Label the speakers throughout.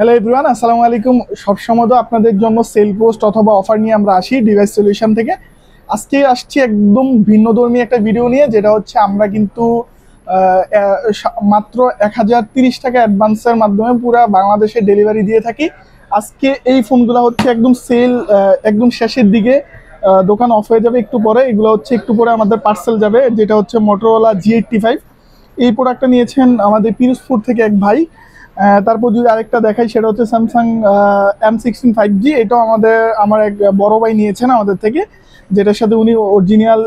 Speaker 1: Hello everyone, আসসালামু আলাইকুম। সবসময় তো আপনাদের জন্য সেল পোস্ট অথবা অফার নিয়ে আমরা আসি ডিভাইস সলিউশন থেকে। আজকে আসছি একদম ভিন্নধর্মী একটা ভিডিও নিয়ে, যেটা হচ্ছে আমরা কিন্তু মাত্র 1030 টাকা অ্যাডভান্সের মাধ্যমে পুরো বাংলাদেশে ডেলিভারি দিয়ে থাকি। আজকে এই ফোনগুলো হচ্ছে একদম সেল একদম শেষের দিকে, দোকান অফ হয়ে যাবে একটু পরে। এগুলো হচ্ছে একটু পরে আমাদের পার্সেল যাবে, যেটা হচ্ছে মোটরোলা G85। এই প্রোডাক্টটা নিয়েছেন আমাদের পিরোজপুর থেকে এক ভাই। তারপর যদি আরেকটা দেখাই, সেটা হচ্ছে স্যামসাং M16 5G। এটাও আমার এক বড় ভাই নিয়েছেন আমাদের থেকে, যেটার সাথে উনি অরিজিনাল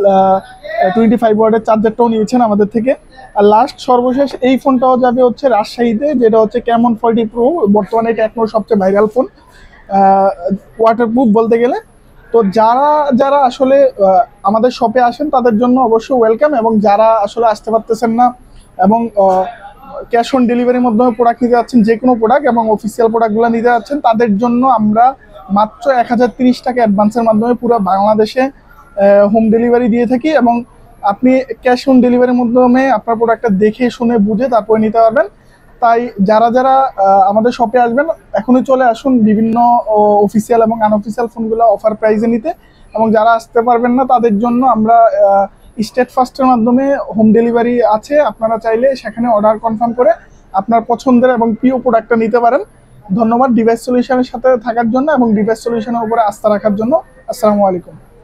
Speaker 1: 25 ওয়াটের চার্জারটাও নিয়েছেন আমাদের থেকে। আর লাস্ট সর্বশেষ এই ফোনটাও যাবে হচ্ছে রাজশাহীতে, যেটা হচ্ছে ক্যামন 40 প্রো। বর্তমানে এটা টেকনোর সবচেয়ে ভাইরাল ফোন, ওয়াটারপ্রুফ বলতে গেলে। তো যারা যারা আসলে আমাদের শপে আসেন তাদের জন্য অবশ্যই ওয়েলকাম, এবং যারা আসলে আসতে পারতেছেন না এবং ক্যাশ অন ডেলিভারির মাধ্যমে প্রোডাক্ট নিতে যাচ্ছেন, যে কোনো প্রোডাক্ট এবং অফিসিয়াল প্রোডাক্টগুলো নিতে যাচ্ছেন, তাদের জন্য আমরা মাত্র 1030 টাকা অ্যাডভান্সের মাধ্যমে পুরো বাংলাদেশে হোম ডেলিভারি দিয়ে থাকি। এবং আপনি ক্যাশ অন ডেলিভারির মাধ্যমে আপনার প্রোডাক্টটা দেখে শুনে বুঝে তারপরে নিতে পারবেন। তাই যারা যারা আমাদের শপে আসবেন, এখনই চলে আসুন বিভিন্ন অফিসিয়াল এবং আনঅফিসিয়াল ফোনগুলো অফার প্রাইসে নিতে। এবং যারা আসতে পারবেন না তাদের জন্য আমরা স্টেট ফাস্টের মাধ্যমে হোম ডেলিভারি আছে। আপনারা চাইলে সেখানে অর্ডার কনফার্ম করে আপনার পছন্দের এবং প্রিয় প্রোডাক্টটা নিতে পারেন। ধন্যবাদ ডিভাইস সলিউশনের সাথে থাকার জন্য এবং ডিভাইস সলিউশনের উপরে আস্থা রাখার জন্য। আসসালামু আলাইকুম।